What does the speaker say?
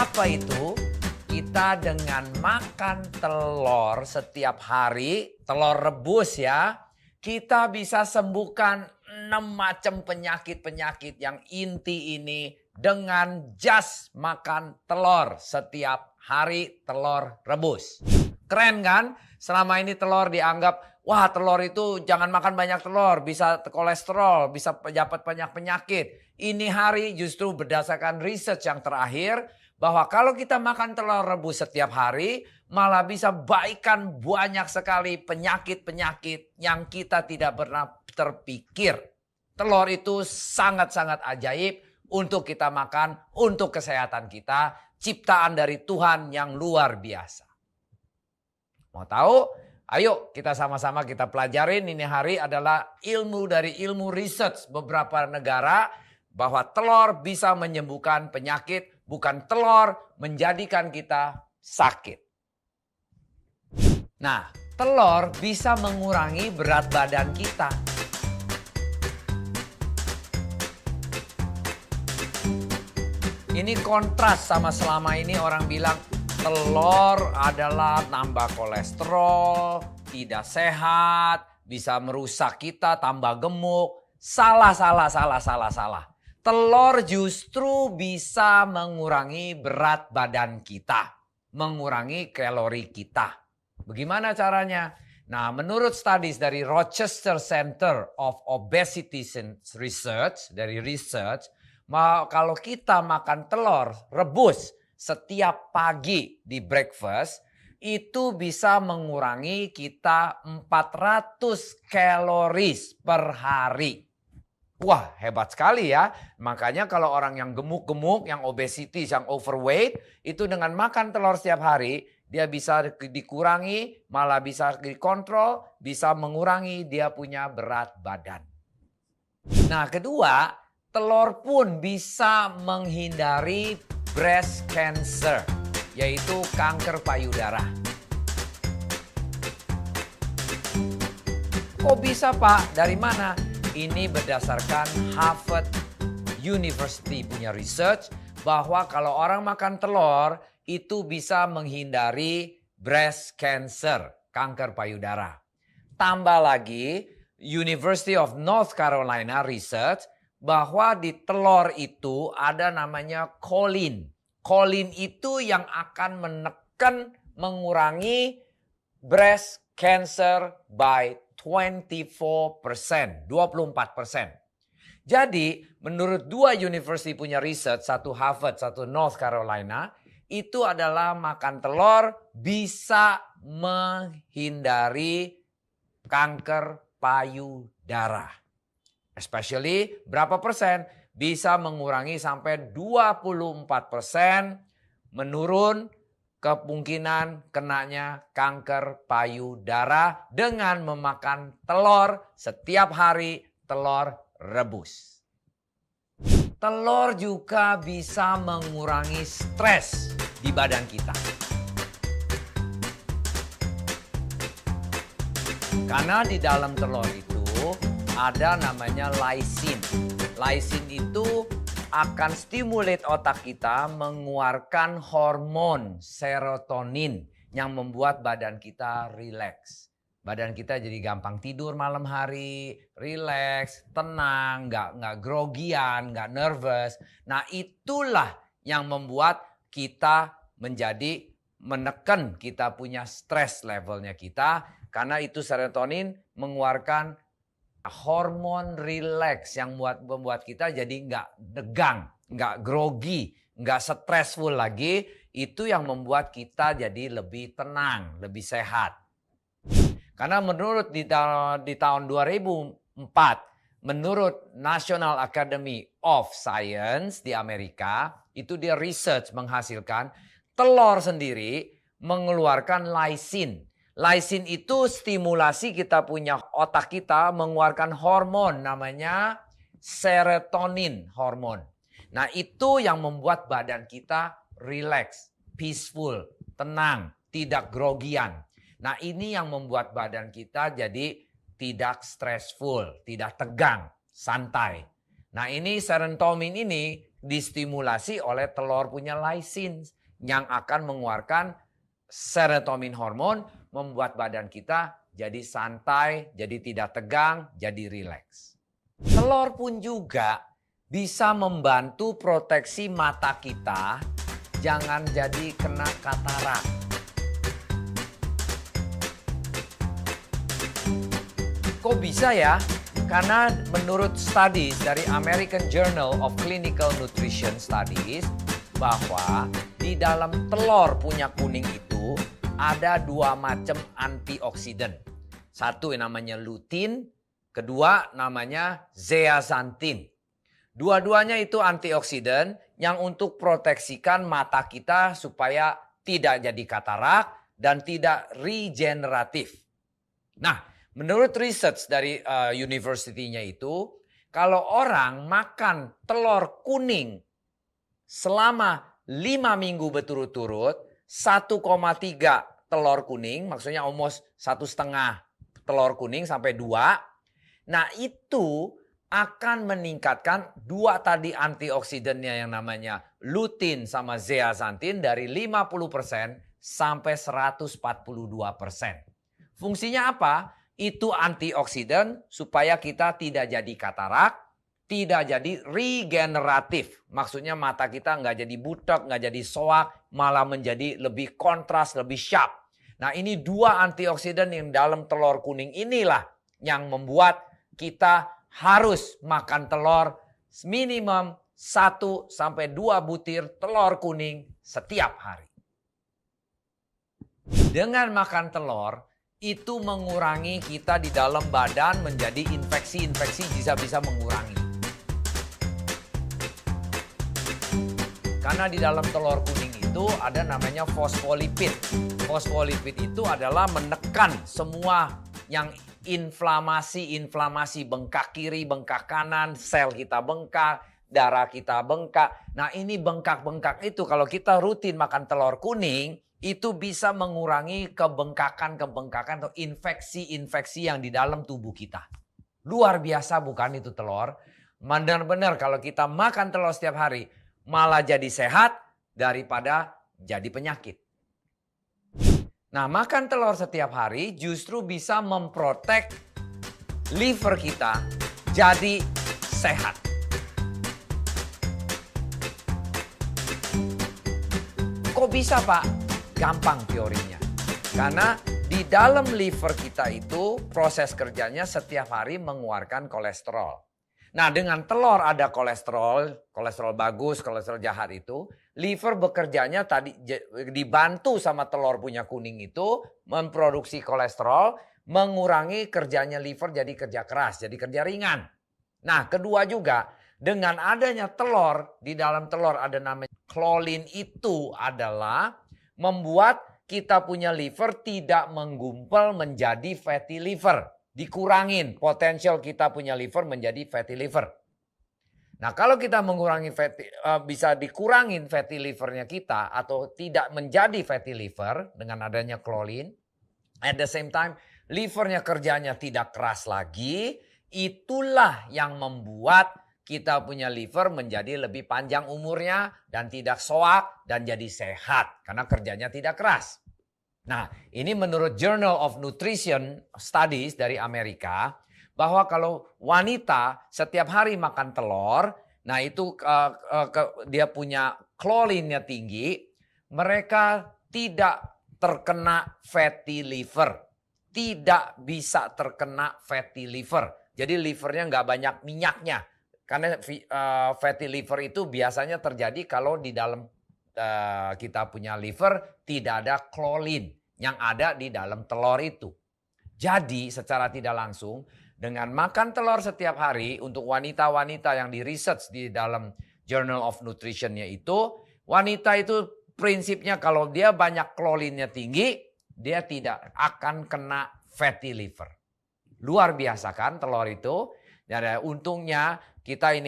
Apa itu? Kita dengan makan telur setiap hari, telur rebus ya, kita bisa sembuhkan 6 macam penyakit-penyakit yang inti ini dengan just makan telur setiap hari, telur rebus. Keren kan? Selama ini telur dianggap, wah telur itu jangan makan banyak telur, bisa kolesterol, bisa dapat banyak penyakit. Ini hari justru berdasarkan research yang terakhir, bahwa kalau kita makan telur rebus setiap hari, malah bisa baikkan banyak sekali penyakit-penyakit yang kita tidak pernah terpikir. Telur itu sangat-sangat ajaib untuk kita makan, untuk kesehatan kita, ciptaan dari Tuhan yang luar biasa. Mau tahu? Ayo kita sama-sama kita pelajarin. Ini hari adalah ilmu dari ilmu research beberapa negara bahwa telur bisa menyembuhkan penyakit. Bukan telur menjadikan kita sakit. Nah, telur bisa mengurangi berat badan kita. Ini kontras sama selama ini orang bilang telur adalah nambah kolesterol, tidak sehat, bisa merusak kita, tambah gemuk. Salah. Telur justru bisa mengurangi berat badan kita, mengurangi kalori kita. Bagaimana caranya? Nah, menurut studies dari Rochester Center of Obesity Research, kalau kita makan telur rebus setiap pagi di breakfast, itu bisa mengurangi kita 400 kalori per hari. Wah, hebat sekali ya. Makanya kalau orang yang gemuk-gemuk, yang obesity, yang overweight, itu dengan makan telur setiap hari, dia bisa dikurangi, malah bisa dikontrol, bisa mengurangi dia punya berat badan. Nah, kedua, telur pun bisa menghindari breast cancer, yaitu kanker payudara. Kok bisa, Pak? Dari mana? Ini berdasarkan Harvard University punya research bahwa kalau orang makan telur itu bisa menghindari breast cancer, kanker payudara. Tambah lagi University of North Carolina research bahwa di telur itu ada namanya choline. Choline itu yang akan menekan, mengurangi breast cancer by 24%. Jadi menurut dua university punya research, satu Harvard, satu North Carolina, itu adalah makan telur bisa menghindari kanker payudara. Especially berapa persen? Bisa mengurangi sampai 24% menurun kemungkinan kenanya kanker payudara dengan memakan telur setiap hari, telur rebus. Telur juga bisa mengurangi stres di badan kita. Karena di dalam telur itu ada namanya lysine. Lysine itu akan stimulate otak kita mengeluarkan hormon serotonin yang membuat badan kita rileks. Badan kita jadi gampang tidur malam hari, rileks, tenang, nggak grogian, nggak nervous. Nah itulah yang membuat kita menjadi menekan kita punya stres levelnya kita. Karena itu serotonin mengeluarkan hormon relax yang membuat kita jadi nggak degang, nggak grogi, nggak stressful lagi. Itu yang membuat kita jadi lebih tenang, lebih sehat. Karena menurut di tahun 2004, menurut National Academy of Science di Amerika, itu dia research menghasilkan telur sendiri mengeluarkan lysine. Lysine itu stimulasi kita punya otak kita mengeluarkan hormon namanya serotonin hormon. Nah itu yang membuat badan kita relax, peaceful, tenang, tidak grogian. Nah ini yang membuat badan kita jadi tidak stressful, tidak tegang, santai. Nah ini serotonin ini distimulasi oleh telur punya lysine yang akan mengeluarkan serotonin hormon, membuat badan kita jadi santai, jadi tidak tegang, jadi rileks. Telur pun juga bisa membantu proteksi mata kita jangan jadi kena katarak. Kok bisa ya? Karena menurut studies dari American Journal of Clinical Nutrition Studies bahwa di dalam telur punya kuning itu ada 2 macam antioksidan. Satu yang namanya lutein, kedua namanya zeaxanthin. Dua-duanya itu antioksidan yang untuk proteksikan mata kita supaya tidak jadi katarak dan tidak regeneratif. Nah, menurut research dari university-nya itu, kalau orang makan telur kuning selama 5 minggu berturut-turut, 1,3 telur kuning, maksudnya almost 1,5 telur kuning sampai 2. Nah, itu akan meningkatkan 2 tadi antioksidannya yang namanya lutein sama zeaxanthin dari 50% sampai 142%. Fungsinya apa? Itu antioksidan supaya kita tidak jadi katarak, tidak jadi regeneratif. Maksudnya mata kita nggak jadi butek, nggak jadi soak, malah menjadi lebih kontras, lebih sharp. Nah, ini 2 antioksidan yang dalam telur kuning inilah yang membuat kita harus makan telur minimum 1 sampai 2 butir telur kuning setiap hari. Dengan makan telur, itu mengurangi kita di dalam badan menjadi infeksi-infeksi bisa mengurangi. Karena di dalam telur kuning itu ada namanya fosfolipid. Fosfolipid itu adalah menekan semua yang inflamasi, bengkak kiri, bengkak kanan, sel kita bengkak, darah kita bengkak. Nah, ini bengkak-bengkak itu kalau kita rutin makan telur kuning, itu bisa mengurangi kebengkakan atau infeksi-infeksi yang di dalam tubuh kita. Luar biasa bukan itu telur? Benar-benar kalau kita makan telur setiap hari, malah jadi sehat daripada jadi penyakit. Nah, makan telur setiap hari justru bisa memprotek liver kita jadi sehat. Kok bisa, Pak? Gampang teorinya. Karena di dalam liver kita itu proses kerjanya setiap hari mengeluarkan kolesterol. Nah, dengan telur ada kolesterol bagus, kolesterol jahat itu, liver bekerjanya tadi dibantu sama telur punya kuning itu memproduksi kolesterol, mengurangi kerjanya liver jadi kerja keras, jadi kerja ringan. Nah, kedua juga dengan adanya telur, di dalam telur ada namanya klorin itu adalah membuat kita punya liver tidak menggumpal menjadi fatty liver. Dikurangin potensial kita punya liver menjadi fatty liver. Nah, kalau kita mengurangi bisa dikurangin fatty livernya kita atau tidak menjadi fatty liver dengan adanya klorin, at the same time livernya kerjanya tidak keras lagi, itulah yang membuat kita punya liver menjadi lebih panjang umurnya dan tidak soak dan jadi sehat karena kerjanya tidak keras. Nah, ini menurut Journal of Nutrition Studies dari Amerika, bahwa kalau wanita setiap hari makan telur, nah itu dia punya klorinnya tinggi, mereka tidak terkena fatty liver. Tidak bisa terkena fatty liver. Jadi livernya nggak banyak minyaknya. Karena fatty liver itu biasanya terjadi kalau di dalam kita punya liver tidak ada klorin yang ada di dalam telur itu. Jadi secara tidak langsung dengan makan telur setiap hari untuk wanita-wanita yang di research di dalam Journal of Nutrition-nya itu, wanita itu prinsipnya kalau dia banyak klorinnya tinggi, dia tidak akan kena fatty liver. Luar biasa kan telur itu. Dan untungnya kita ini